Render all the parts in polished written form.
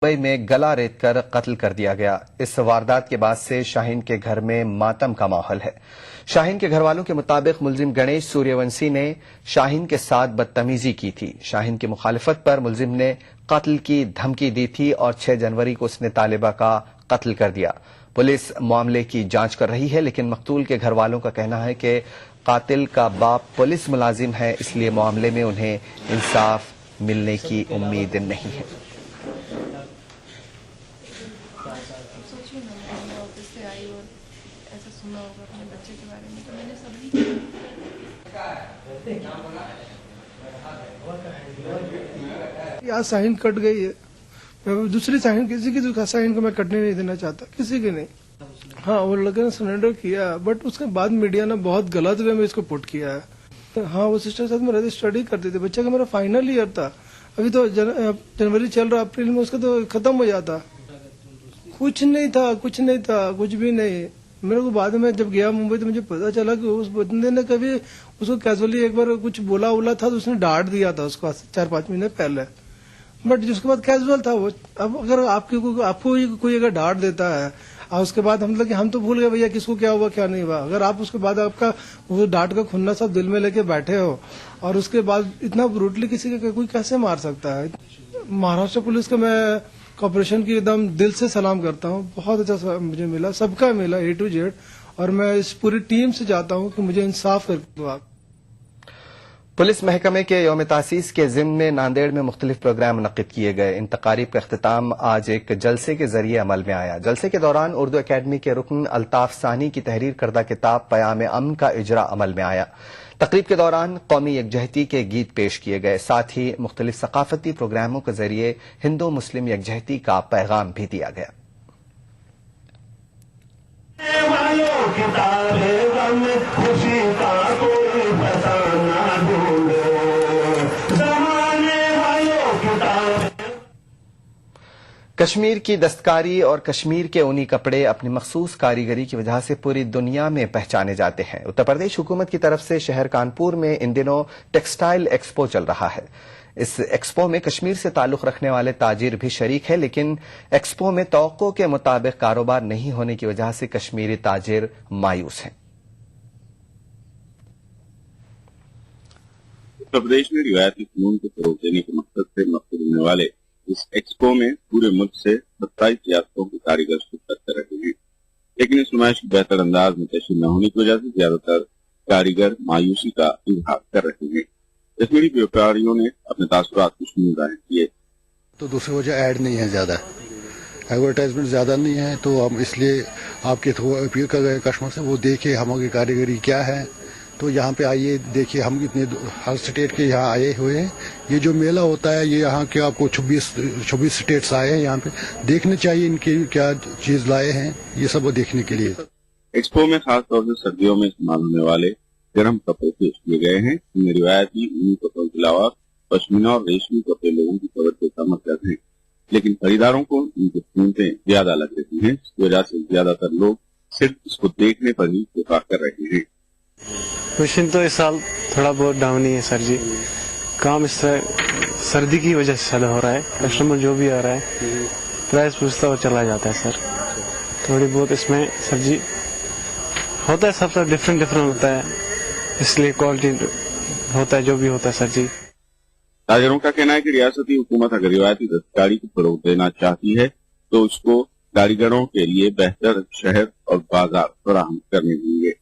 Dubai میں گلا ریت کر قتل کر دیا گیا۔ اس واردات کے بعد سے شاہین کے گھر میں ماتم کا ماحول ہے۔ شاہین کے گھر والوں کے مطابق ملزم گنیش سوریہ ونسی نے شاہین کے ساتھ بدتمیزی کی تھی۔ شاہین کی مخالفت پر ملزم نے قتل کی دھمکی دی تھی اور 6 جنوری کو اس نے طالبہ کا قتل کر دیا۔ پولیس معاملے کی جانچ کر رہی ہے، لیکن مقتول کے گھر والوں کا کہنا ہے کہ قاتل کا باپ پولیس ملازم ہے، اس لیے معاملے میں انہیں انصاف ملنے کی امید نہیں ہے۔ آج شاہین کٹ گئی ہے، دوسری شاہین کسی کی شاہین کو میں کٹنے نہیں دینا چاہتا، کسی کی نہیں۔ ہاں وہ لڑکے نے سرنڈر کیا، بٹ اس کے بعد میڈیا نے بہت غلط وے میں اس کو پٹ کیا ہے۔ ہاں وہ سسٹر ساتھ میں رہتے، اسٹڈی کرتے تھے، بچہ کا میرا فائنل ایئر تھا، ابھی تو جنوری چل رہا، اپریل میں اس کا تو ختم ہو جاتا۔ کچھ نہیں تھا، کچھ بھی نہیں۔ میرے کو بعد میں جب گیا ممبئی تو مجھے پتا چلا کہ اس بندے نے کبھی اس کو کیجولی ایک بار کچھ بولا تھا تو اس نے ڈانٹ دیا تھا اس کو 4-5 مہینے پہلے، بٹ جس کے بعد کیجول تھا وہ۔ اب اگر آپ کو کوئی اگر ڈانٹ دیتا ہے اور اس کے بعد ہم تو بھول گئے بھیا کس کو کیا ہوا کیا نہیں ہوا، اگر آپ اس کے بعد آپ کا وہ ڈانٹ کا کھنا سب دل میں لے کے بیٹھے ہو اور اس کے بعد اتنا بروٹلی کسی کا کوئی کیسے مار سکتا ہے۔ مہاراشٹر پولیس کا میں کوآپریشن کی ایک دم دل سے سلام کرتا ہوں، بہت اچھا مجھے ملا، سب کا ملا A to Z، اور میں اس پوری ٹیم سے چاہتا ہوں کہ مجھے انصاف کر دو آپ۔ پولیس محکمے کے یوم تاسیس کے ضمن میں ناندیڑ میں مختلف پروگرام منعقد کیے گئے۔ ان تقاریب کا اختتام آج ایک جلسے کے ذریعے عمل میں آیا۔ جلسے کے دوران اردو اکیڈمی کے رکن الطاف ثانی کی تحریر کردہ کتاب پیام امن کا اجرا عمل میں آیا۔ تقریب کے دوران قومی یکجہتی کے گیت پیش کیے گئے، ساتھ ہی مختلف ثقافتی پروگراموں کے ذریعے ہندو مسلم یکجہتی کا پیغام بھی دیا گیا۔ کشمیر کی دستکاری اور کشمیر کے اونی کپڑے اپنی مخصوص کاریگری کی وجہ سے پوری دنیا میں پہچانے جاتے ہیں۔ اتر پردیش حکومت کی طرف سے شہر کانپور میں ان دنوں ٹیکسٹائل ایکسپو چل رہا ہے۔ اس ایکسپو میں کشمیر سے تعلق رکھنے والے تاجر بھی شریک ہیں، لیکن ایکسپو میں توقع کے مطابق کاروبار نہیں ہونے کی وجہ سے کشمیری تاجر مایوس ہیں۔ اتر پردیش میں روایتی فنون کو فروغ دینے کے مقصد سے منعقد ہونے والے اس ایکسپو میں پورے ملک سے 27 ریاستوں کے کاریگر شرکت کر رہے ہیں، لیکن اس نمائش کی بہتر انداز منتشر نہ ہونے کی وجہ سے زیادہ تر کاریگر مایوسی کا اظہار کر رہے ہیں۔ کشمیری ویاپاریوں نے اپنے تاثرات کو شنو ظاہر کیے۔ تو دوسری وجہ ایڈ نہیں ہے، زیادہ ایڈورٹائزمنٹ زیادہ نہیں ہے، تو ہم اس لیے آپ کے تھرو اپیل کر رہے ہیں کسٹمر سے وہ دیکھے ہماری کاریگری کیا ہے، تو یہاں پہ آئیے دیکھیے، ہم اتنے ہر اسٹیٹ کے یہاں آئے ہوئے ہیں۔ یہ جو میلہ ہوتا ہے یہ یہاں کے آپ کو 26 اسٹیٹس آئے ہیں، یہاں پہ دیکھنے چاہیے ان کی کیا چیز لائے ہیں، یہ سب دیکھنے کے لیے۔ ایکسپو میں خاص طور سے سردیوں میں استعمال ہونے والے گرم کپڑے پیش کیے گئے ہیں، ان میں روایتی اونی کپڑوں کے علاوہ پشمینہ اور ریشمی کپڑے لوگوں کی توجہ کا مرکز ہیں، لیکن خریداروں کو ان کی قیمتیں زیادہ لگ رہی ہیں، اس کی وجہ سے زیادہ تر لوگ صرف اس کو دیکھنے پر ہی اتفاق کر رہے ہیں۔ مشین تو اس سال تھوڑا بہت ڈاؤن ہی ہے سر جی، کام اس طرح سردی کی وجہ سے زیادہ ہو رہا ہے، کسٹمر جو بھی آ رہا ہے پرائز پوچھتا اور چلا جاتا ہے سر، تھوڑی بہت اس میں سر جی ہوتا ہے، سب سے ڈفرینٹ ہوتا ہے، اس لیے کوالٹی ہوتا ہے جو بھی ہوتا ہے سر جی۔ تاجروں کا کہنا ہے کہ ریاستی حکومت اگر روایتی دستکاری کو فروغ دینا چاہتی ہے تو اس کو کاریگروں کے لیے بہتر شہر اور بازار فراہم کرنے ہوں گے۔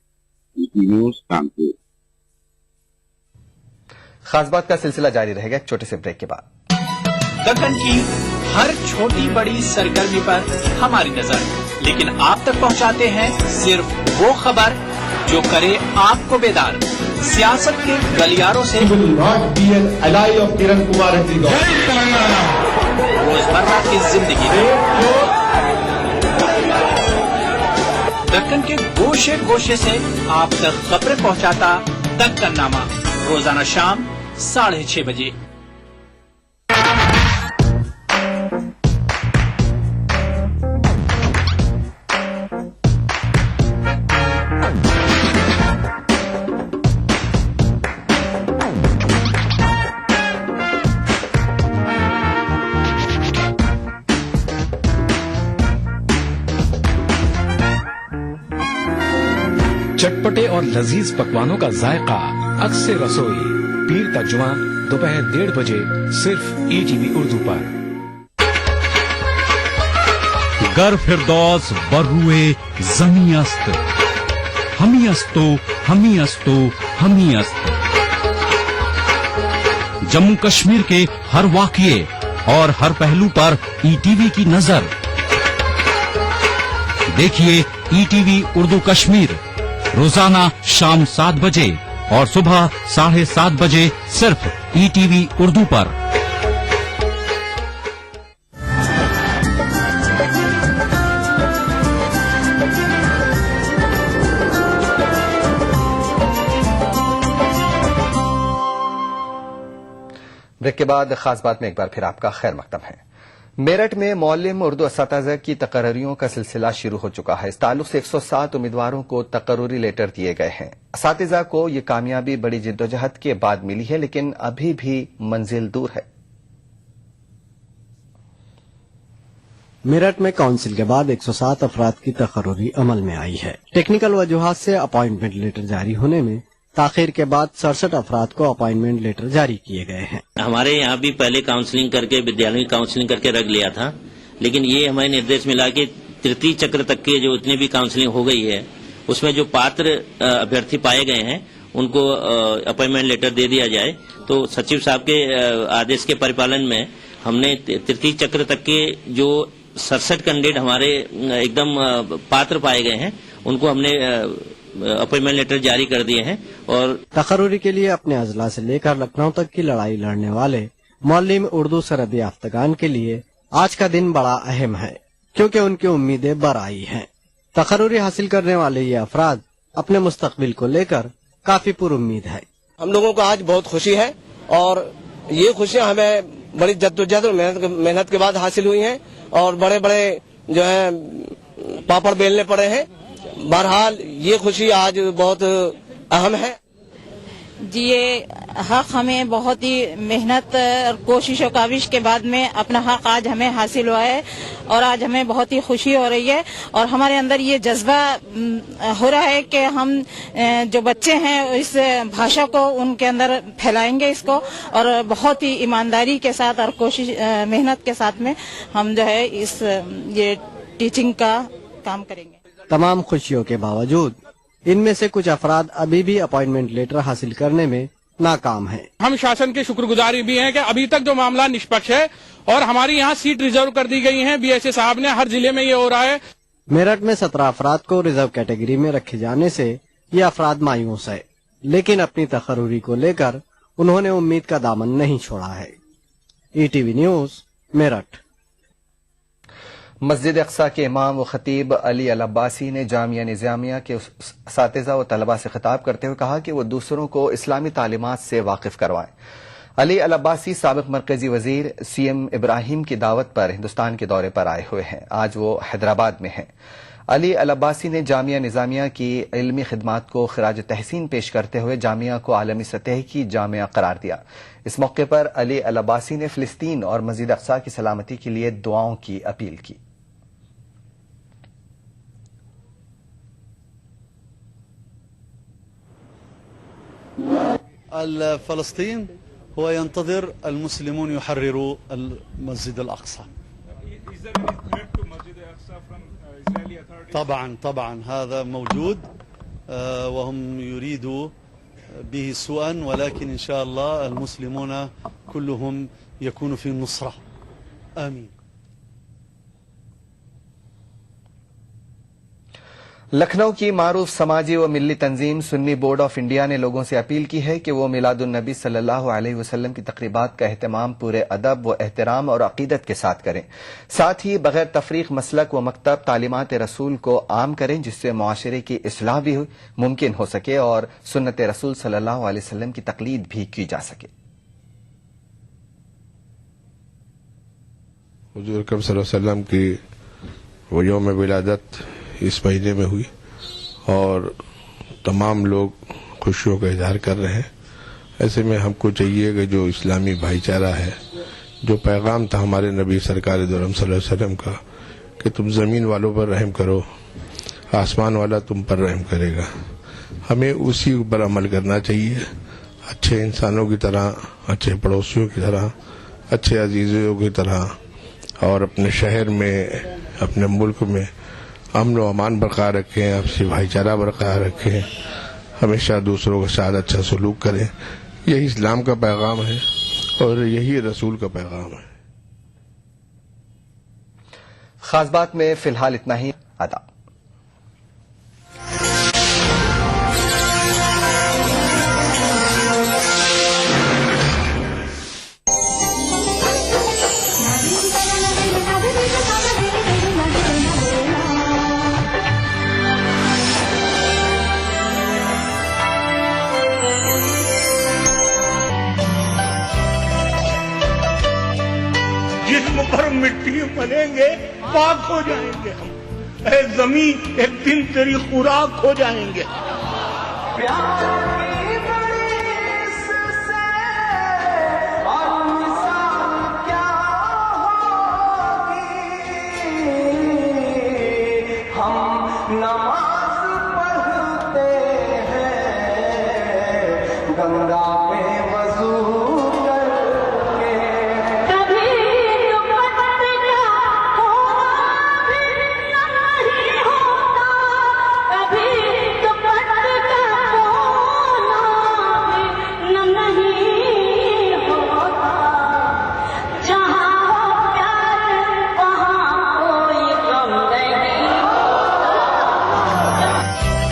نیوز کانپور۔ خاص بات کا سلسلہ جاری رہے گا ایک چھوٹے سے بریک کے بعد۔ دکن کی ہر چھوٹی بڑی سرگرمی پر ہماری نظر، لیکن آپ تک پہنچاتے ہیں صرف وہ خبر جو کرے آپ کو بیدار، سیاست کے گلیاروں سے روزمرہ کی زندگی دکن کے گوشے گوشے سے آپ تک خبریں پہنچاتا دکن نامہ، روزانہ شام 6:30 بجے۔ चटपटे और लजीज पकवानों का जायका, अक्स रसोई, पीर का जुमा दोपहर 1:30 बजे सिर्फ ETV उर्दू पर। गर फिरदौस बर्रुए जमी अस्त, हमी अस्तो हमी अस्तो हमी अस्त। जम्मू कश्मीर के हर वाक़ये और हर पहलू पर ETV की नजर। देखिए ETV उर्दू कश्मीर रोजाना शाम 7 बजे और सुबह 7:30 बजे सिर्फ ETV उर्दू पर। ब्रेक के बाद खास बात में एक बार फिर आपका खैर मकदम है। मेरठ में मौलिम उर्दू असातिज़ा की तकर्रियों का सिलसिला शुरू हो चुका है। इस ताल्लुक से 107 उम्मीदवारों को तकर्रुरी लेटर दिए गए हैं। असातिज़ा को ये कामयाबी बड़ी जिद्दोजहद के बाद मिली है, लेकिन अभी भी मंजिल दूर है। मेरठ में काउंसिल के बाद 107 अफराद की तकर्रुरी अमल में आई है। टेक्निकल वजूहात से अपॉइंटमेंट लेटर जारी होने में ताखिर के बाद 67 अफराद को अपॉइंटमेंट लेटर जारी किए गए हैं। हमारे यहाँ भी पहले काउंसलिंग करके विद्यालय काउंसलिंग करके रख लिया था, लेकिन ये हमें निर्देश मिला कि तृतीय चक्र तक के जो इतनी भी काउंसलिंग हो गई है उसमें जो पात्र अभ्यर्थी पाए गए हैं उनको अपॉइंटमेंट लेटर दे दिया जाए। तो सचिव साहब के आदेश के परिपालन में हमने तृतीय चक्र तक के जो 67 कैंडिडेट हमारे एकदम पात्र पाए गए हैं उनको हमने अपॉइंटमेंट लेटर जारी कर दिए हैं। और तकर्रुरी के लिए अपने अजला से लेकर लखनऊ तक की लड़ाई लड़ने वाले मौलिम उर्दू सरहदी याफ्तगान के लिए आज का दिन बड़ा अहम है, क्योंकि उनकी उम्मीदें बर आई हैं। तकर्रुरी हासिल करने वाले ये अफराद अपने मुस्तकबिल को लेकर काफी पुरुम्मीद है। हम लोगों को आज बहुत खुशी है और ये खुशियाँ हमें बड़ी जद्दोजहद और मेहनत के बाद हासिल हुई हैं और बड़े बड़े जो है पापड़ बेलने पड़े हैं। बहरहाल ये खुशी आज बहुत अहम है। जी, ये हक हमें बहुत ही मेहनत और कोशिश और काविश के बाद में अपना हक आज हमें हासिल हुआ है और आज हमें बहुत ही खुशी हो रही है और हमारे अंदर ये जज्बा हो रहा है कि हम जो बच्चे हैं इस भाषा को उनके अंदर फैलाएंगे इसको और बहुत ही ईमानदारी के साथ और कोशिश मेहनत के साथ में हम जो है इस ये टीचिंग का काम करेंगे। तमाम खुशियों के बावजूद इनमें से कुछ अफराद अभी भी अपॉइंटमेंट लेटर हासिल करने में नाकाम हैं। हम शासन के शुक्रगुजारी भी हैं कि अभी तक जो मामला निष्पक्ष है और हमारी यहाँ सीट रिजर्व कर दी गई है। BSA साहब ने हर जिले में ये हो रहा है। मेरठ में 17 अफराद को रिजर्व कैटेगरी में रखे जाने से ये अफराद मायूस है, लेकिन अपनी तकर्रुरी को लेकर उन्होंने उम्मीद का दामन नहीं छोड़ा है। ETV news Meerut. मस्जिद अक्सा के इमाम व खतीब अली अल अब्बासी ने जामिया निज़ामिया के असातिज़ा व तलबा से खिताब करते हुए कहा कि वो दूसरों को इस्लामी तालीमात से वाकिफ करवाएं। अली अल अब्बासी साबिक मरकजी वजीर CM इब्राहिम की दावत पर हिंदुस्तान के दौरे पर आए हुए हैं। आज वो हैदराबाद में हैं। अली अल अब्बासी ने जामिया निज़ामिया की इल्मी खिदमात को खिराज तहसीन पेश करते हुए जामिया को आलमी सतह की जामिया करार दिया। इस मौके पर अली अल अब्बासी ने फिलिस्तीन और मस्जिद अक्सा की सलामती के लिए दुआओं की अपील की। فلسطين هو ينتظر المسلمون يحرروا المسجد الأقصى. طبعا هذا موجود وهم يريدوا به سوءا، ولكن إن شاء الله المسلمون كلهم يكونوا في النصرة. آمين. लखनऊ की मारूफ समाजी व मिल्ली तंजीम सुन्नी बोर्ड ऑफ इंडिया ने लोगों से अपील की है कि वो मिलादुन नबी सल्लल्लाहु अलैहि वसल्लम की तकरीबात का एहतमाम पूरे अदब व एहतराम और अकीदत के साथ करें। साथ ही बगैर तफरीक मसलक व मकतब तालीमात रसूल को आम करें, जिससे मुआशरे की इस्लाह भी मुमकिन हो सके और सुन्नत रसूल सल्लल्लाहु अलैहि वसल्लम की तकलीद भी की जा सके। हुजूर अकरम सल्लल्लाहु अलैहि वसल्लम की वो यौम विलादत इस महीने में हुई और तमाम लोग खुशियों का इजहार कर रहे हैं। ऐसे में हमको चाहिए कि जो इस्लामी भाईचारा है, जो पैगाम था हमारे नबी सरकार दो आलम सल्लल्लाहु अलैहि वसल्लम का कि तुम ज़मीन वालों पर रहम करो, आसमान वाला तुम पर रहम करेगा, ہمیں اسی پر عمل کرنا چاہیے، اچھے انسانوں کی طرح، اچھے پڑوسیوں کی طرح، اچھے عزیزوں کی طرح، اور اپنے شہر میں، اپنے ملک میں امن و امان برقرار رکھیں، آپسی بھائی چارہ برقرار رکھیں، ہمیشہ دوسروں کے ساتھ اچھا سلوک کریں. یہی اسلام کا پیغام ہے اور یہی رسول کا پیغام ہے. خاص بات میں فی الحال اتنا ہی. آداب. جسم پر مٹی بنیں گے پاک ہو جائیں گے ہم، اے زمین ایک دن تیری خوراک ہو جائیں گے. ہم نماز پڑھتے ہیں گنگا میں وضو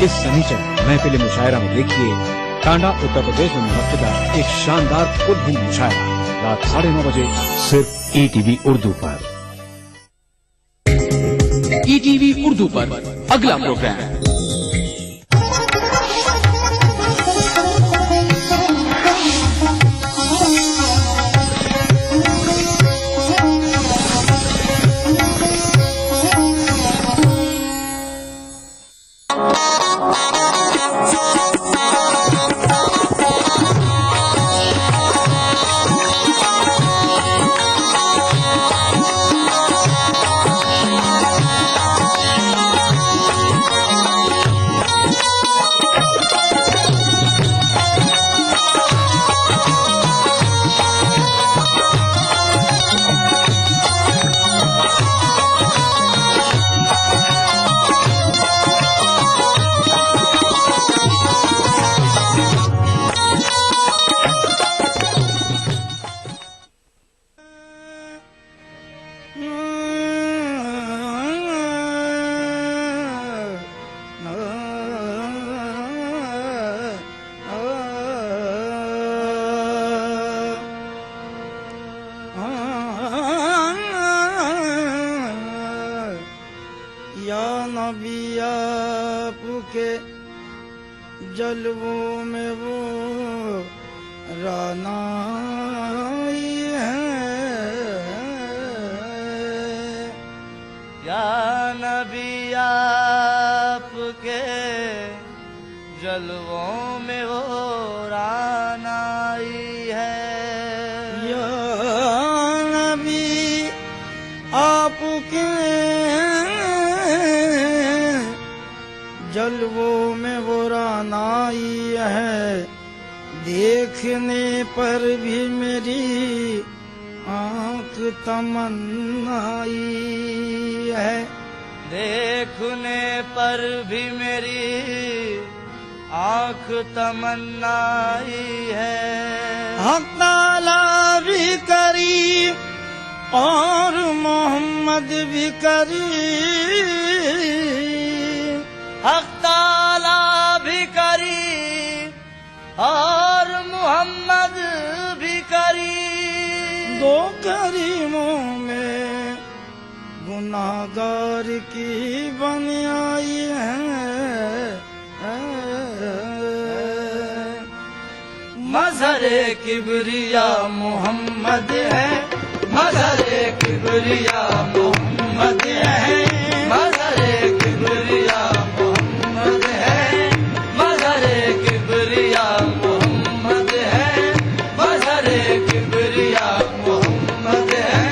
اس سنیچر محفل مشاعرہ میں دیکھیے ٹانڈا اتر پردیش میں منعقدہ ایک شاندار خود ہند مشاعرہ رات 9:30 بجے صرف ETV اردو پر. ETV اردو پر اگلا پروگرام نبی آپ کے جلووں میں وہ رانائی ہے یا نبی آپ کے جلووں میں وہ رانائی ہے یا نبی آپ کے جلووں میں وہ رانائی ہے دیکھنے پر بھی میری آنکھ تمنائی ہے دیکھنے پر بھی میری آنکھ تمنائی ہے حق تعالیٰ بھی کریم اور محمد بھی کریم حق تعالیٰ بھی کریم اور محمد بھی کریم دو کریموں میں گناہگار کی بنائی ہے مظہر کبریا محمد ہے مظہر کبریا محمد ہے مظہر کبریا محمد ہے مظہر کبریا محمد ہے مظہر کبریا محمد ہے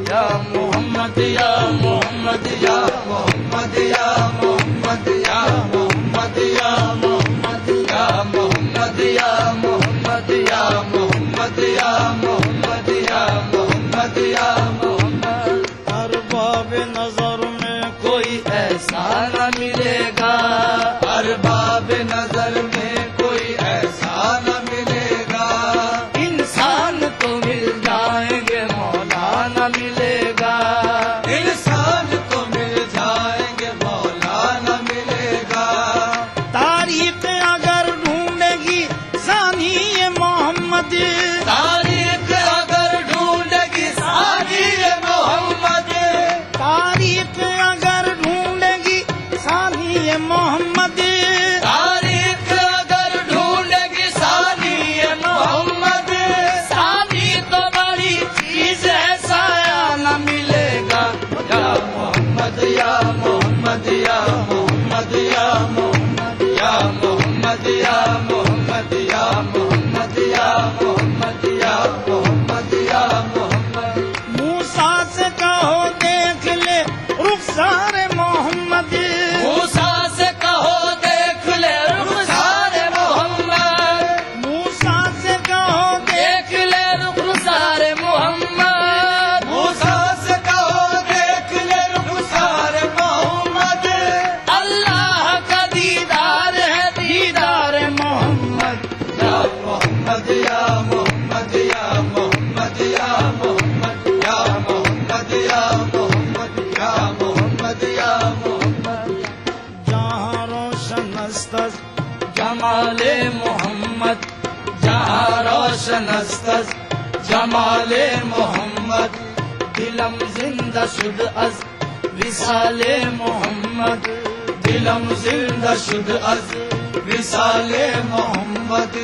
یا محمد یا محمد یا محمد یا محمد یا محمد یا محمد मोहम्मद या मोहम्मद या मोहम्मद या मोहम्मद या मोहम्मद या मोहम्मद या मोहम्मद या मोहम्मद या मोहम्मद मूसा से कहो देख ले रुखसार मोहम्मद मूसा से कहो देख ले रुखसार मोहम्मद मूसा से कहो देख ले रुखसार मोहम्मद मूसा से कहो देख ले रुखसार मोहम्मद अल्लाह का दीदार है दीदार मोहम्मद या मोहम्मद या मोहम्मद या मोहम्मद या मोहम्मद या मोहम्मद या मोहम्मद या मोहम्मद या मोहम्मद जहाँ रोशन अस्तस जमाले मोहम्मद जहाँ रोशन अस्तस जमाले मोहम्मद दिलम जिंदा शुद अज विसाले मोहम्मद दिलम जिंदा शुद अज विसाले मोहम्मद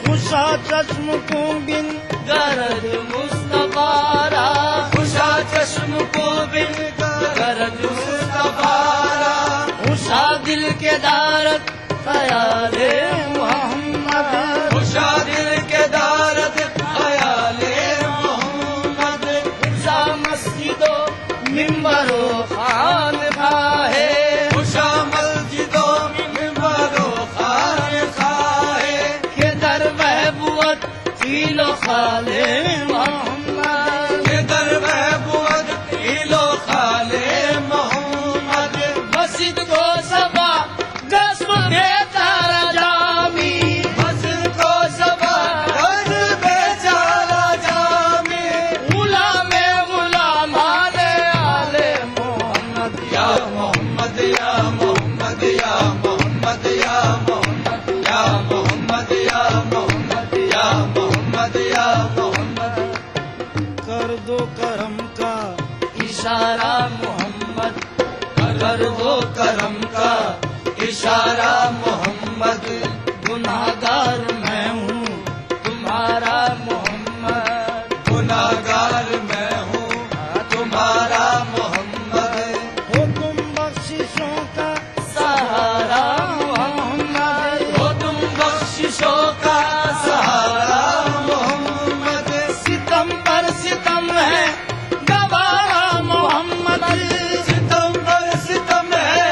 खुशा चश्म को बिन गरज मुस्तफारा खुशा चश्म को बिन गरज मुस्तफारा खुशा दिल के दारत ख्याले मोहम्मद खुशा दिल के दारत ख्याले मोहम्मद खुशा मस्जिदो मिंबरो खान खाहे खुशा मस्जिदो मिंबरो खान खाहे के दर महबूबत किलो खाले मोहम्मद के दर महबूबत किलो खाले मोहम्मद मस्जिद को सबा गस्म देता जामी मस्जिद को सबा गस्म देता जामी गुलाम गुलाम आले आले मोहम्मद या मोहम्मद या मोहम्मद या मोहम्मद या मोहम्मद या मोहम्मद या मोहम्मद या मोहम्मद या मोहम्मद कर दो करम का इशारा मोहम्मद कर दो करम का इशारा मोहम्मद गुनाहगार मैं हूँ तुम्हारा मोहम्मद गुनाहगार मैं हूँ तुम्हारा मोहम्मद हो तुम बख्शिशों का सहारा मोहम्मद हो तुम बख्शिशों का सहारा मोहम्मद सितम पर सितम है गवारा मोहम्मद सितम पर सितम है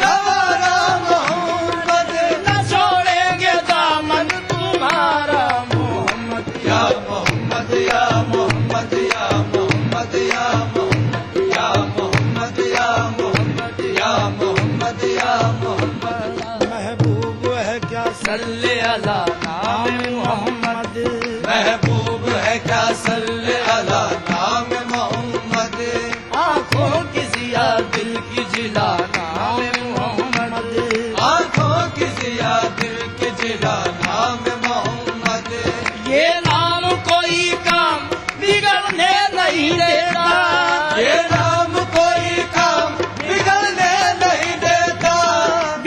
गवारा मोहम्मद न छोड़ेंगे दामन तुम्हारा मोहम्मद या मोहम्मद या मोहम्मद या मोहम्मद या मोहम्मद या मोहम्मद या मोहम्मद या मोहम्मद या मोहम्मद महबूब है क्या सल्ले अला नाम मोहम्मद महबूब है क्या सल्ले अला नाम मोहम्मद आँखों की जिया दिल की जिला नाम मोहम्मद आँखों की जिया दिल की जिला नाम मोहम्मद ये नाम कोई काम बिगड़ने नहीं देता ये नाम कोई काम बिगड़ने नहीं देता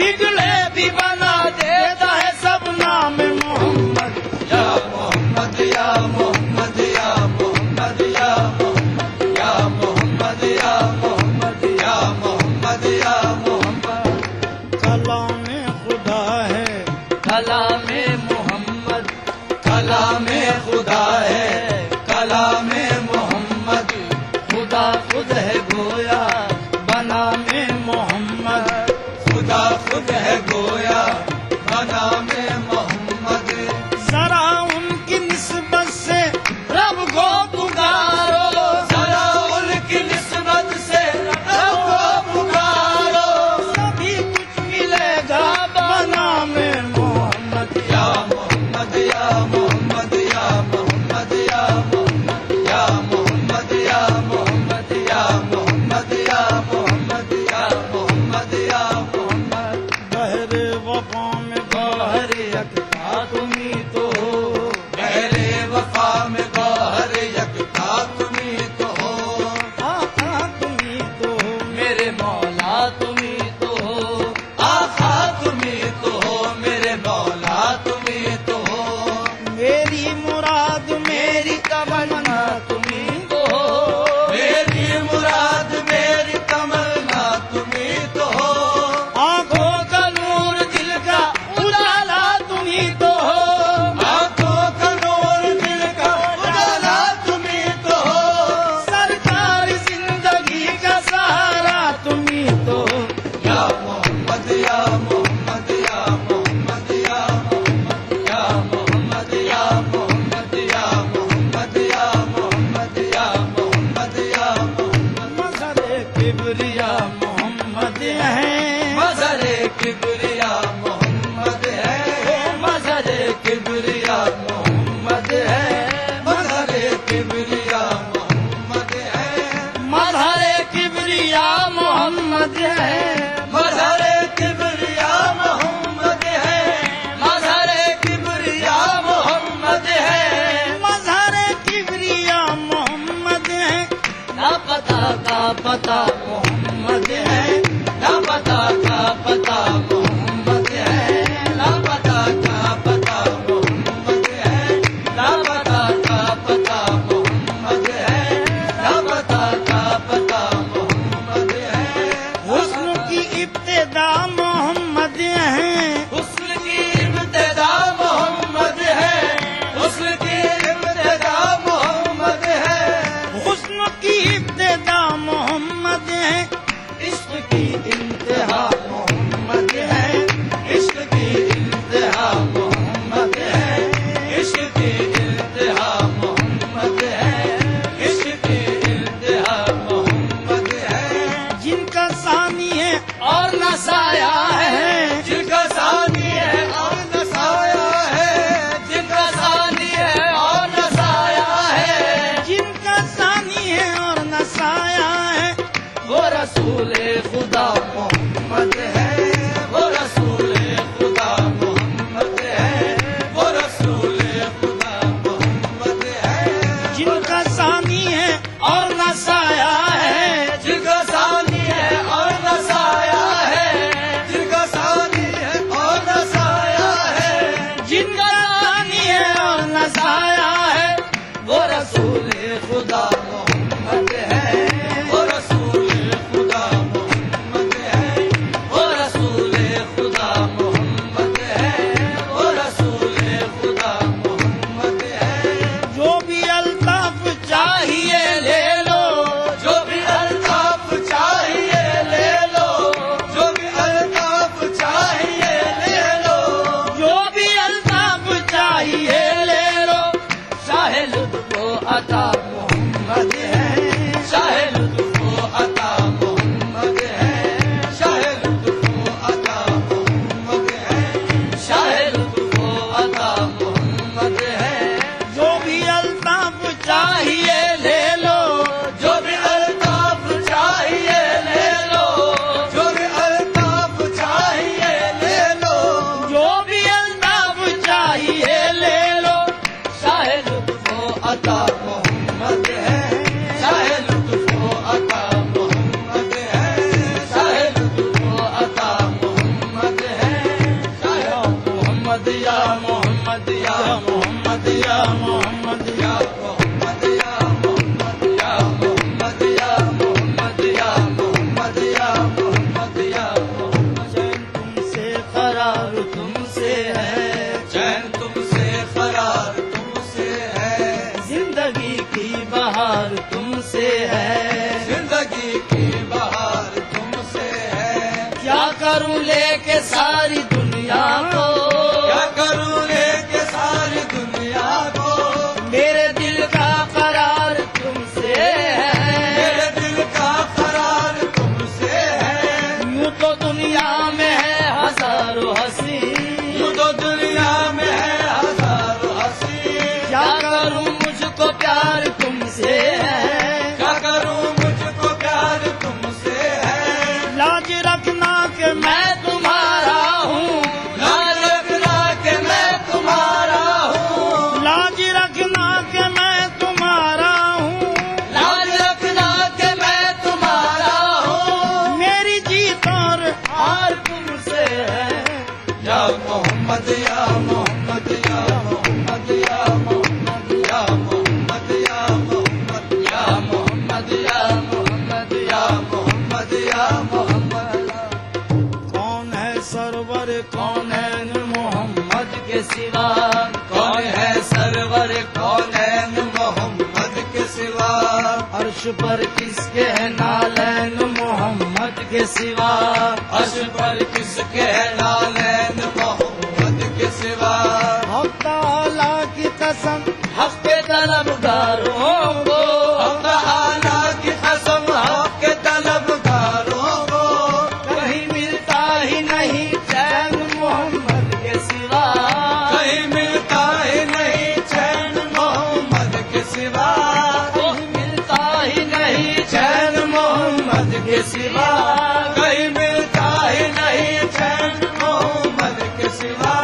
बिगड़े भी बना देता है सब नाम मोहम्मद या मोहम्मद या मोहम्मद या मोहम्मद या मोहम्मद या मोहम्मद या मोहम्मद या मोहम्मद या मोहम्मद किबरिया मोहम्मद है, मजहर किबरिया मोहम्मद है, मजहर किबरिया मोहम्मद है, मजहर किबरिया मोहम्मद है, मजहर किबरिया मोहम्मद है, मजहर किबरिया मोहम्मद है, मजहर किबरिया मोहम्मद है, ना पता का पता मोहम्मद है, ना पता का पता मोहम्मद है, ना पता का पता मोहम्मद है, ना पता का पता मोहम्मद है, ना पता का पता मोहम्मद है। हुस्न की इब्तिदा मोहम्मद है, हुस्न की इब्तिदा मोहम्मद है, हुस्न की इब्तिदा मोहम्मद है, हुस्न की इब्तिदा मोहम्मद है, इश्क की इंतहा मोहम्मद है, इश्क की इंतहा मोहम्मद है, इश्क की इंतहा मोहम्मद है, इश्क की इंतहा मोहम्मद है। जिनका सानी है और नसाया है, जिनका सानी है और नसाया है, जिनका सानी है और नसाया है, जिनका सानी है और नसाया है, वो रसूल खुदा मोहम्मद है, वो रसूल खुदा मोहम्मद है, वो रसूल खुदा मोहम्मद है। जिनका सानी है और नसाया है, जिनका सानी है और नसाया है, जिनका सानी है और नसाया है, जिनका सानी है और नसाया है, वो रसूल खुदा मोहम्मद है, वो रसूल खुदा मोहम्मद है, वो रसूल खुदा मोहम्मद है, वो रसूल खुदा मोहम्मद है। जो भी अल्ताफ चाहिए ले लो, जो भी अल्ताफ चाहिए ले लो, जो भी अल्ताफ चाहिए ले लो, जो भी अल्ताफ चाहिए ले लो, शाह लुत्फ़ो अता मोहम्मद है, शाह लुत्फ़ो अता मोहम्मद है, शाह लुत्फ़ो अता मोहम्मद है, शाह लुत्फ़ो अता मोहम्मद है। जो भी अल्ताफ चाहिए ले लो, जो भी अल्ताफ चाहिए ले लो, जो भी अल्ताफ चाहिए ले लो, जो भी अल्ताफ चाहिए ले लो, शाह लुत्फ़ो अता मोहम्मद है, शाह लुत्फ़ो अता मोहम्मद है, शाह लुत्फ़ो अता मोहम्मद है, शाह मोहम्मद या मोहम्मद या मोहम्मद या मोहम्मद या मोहम्मद या मोहम्मद या मोहम्मद या मोहम्मद या मोहम्मद या मोहम्मद या मोहम्मद। चैन तुमसे करार तुमसे है, चैन तुमसे करार तुमसे है, जिंदगी की बहार तुमसे है, जिंदगी की बहार तुमसे है। क्या करूं लेके सारी दुनिया को, क्या करूं लेके सारी दुनिया को, मेरे दिल का करार तुमसे है, मेरे दिल का करार तुमसे है। यूं तो दुनिया में है हजारों हंसी, यूं तो दुनिया में है हजारों हंसी, क्या करूं मुझको प्यार तुमसे है, क्या करूं मुझको प्यार तुमसे है। लाज रखना कि मैं तुम्हारा हूँ, लाज रखना कि मैं तुम्हारा हूँ, लाज रखना कि मैं तुम्हारा हूँ, लाज रखना कि मैं तुम्हारा हूँ। मेरी जीत और हार तुमसे है, या मोहम्मद या मोहम्मद या मोहम्मद या मोहम्मद या मोहम्मद या मोहम्मद या मोहम्मद या मोहम्मद या मोहम्मद या मोहम्मद। कौन है सरवर कौन है मोहम्मद के सिवा, कौन है सरवर कौन है मोहम्मद के सिवा। अर्श पर किसके है नालैन मोहम्मद के सिवा, अर्श पर किसके है नालैन मोहम्मद के सिवा। हक ताला की कसम हक के तलबगारों को, हक ताला की कसम हक के तलबगारों को, कहीं मिलता ही नहीं के सिवा कहीं मिलता ही नहीं चैन मोहम्मद के सिवा।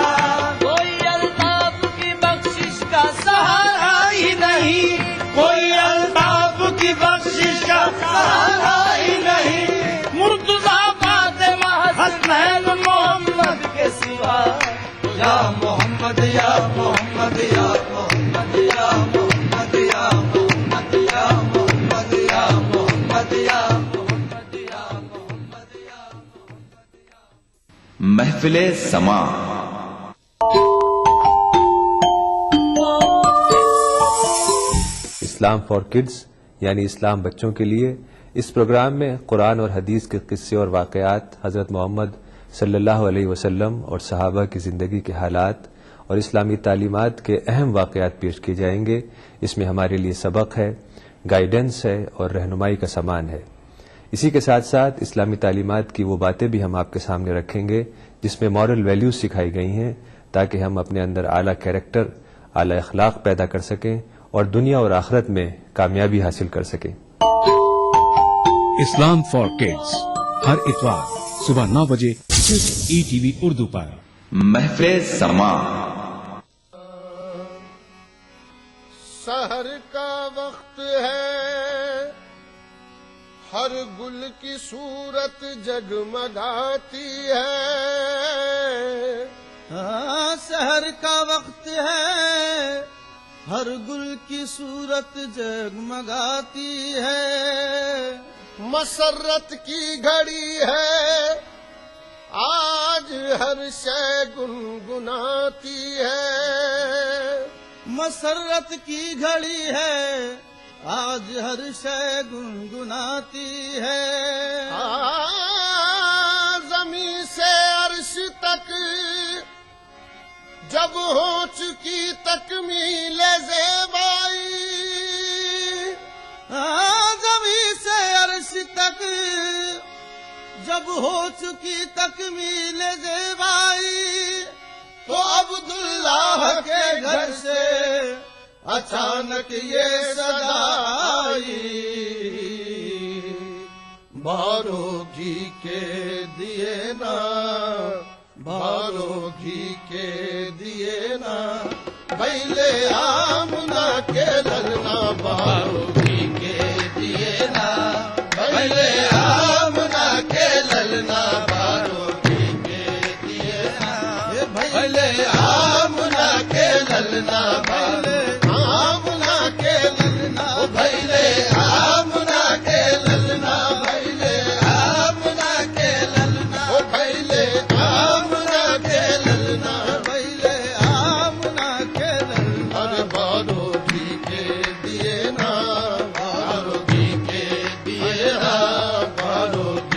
कोई अल्ताफ की बख्शिश का सहारा ही नहीं, कोई अल्ताफ की बख्शिश का सहारा ही नहीं, मुर्तजा फातिमा हसनैन मोहम्मद के सिवा। या मोहम्मद या मोहम्मद या मोहम्मद या मोहम्मद या मोहम्मद या मोहम्मद या मोहम्मद या मोहम्मद या मोहम्मद या। महफिले समा। इस्लाम फॉर किड्स यानी इस्लाम बच्चों के लिए, इस प्रोग्राम में कुरान और हदीस के किस्से और वाक़यात, हज़रत मोहम्मद सल्लल्लाहु अलैहि वसल्लम और सहाबा की ज़िंदगी के हालात और इस्लामी तालीमात के अहम वाक़यात पेश किए जाएंगे। इसमें हमारे लिए सबक है, गाइडेंस है और रहनुमाई का सामान है। इसी के साथ साथ इस्लामी तालीमात की वो बातें भी हम आपके सामने रखेंगे जिसमें मॉरल वैल्यूज़ सिखाई गई हैं, ताकि हम अपने अंदर आला कैरेक्टर, आला अखलाक पैदा कर सकें और दुनिया और आखिरत में कामयाबी हासिल कर सकें। इस्लाम फॉर किड्स हर इतवार सुबह 9 बजे सिर्फ ETV उर्दू पर। महफिले समा। सहर का वक्त है, हर गुल की सूरत जगमगाती है। हाँ, सहर का वक्त है, हर गुल की सूरत जगमगाती है। मसरत की घड़ी है, आज हर शय गुनगुनाती है। मसरत की घड़ी है, आज हर शय गुनगुनाती है। ज़मीं से अर्श तक जब हो चुकी तकमील ज़ेबाई, ज़मीं से अर्श तक जब हो चुकी तकमील ज़ेबाई, तो अब्दुल्लाह के घर से अचानक ये सदा आई। बारो घी के दिए ना, बारो घी के दिए ना, पहले आमना के ललना। बारो घी के दिए ना, पहले आमना के ललना। बारो घी के दिए ना, पहले आमना के ललना।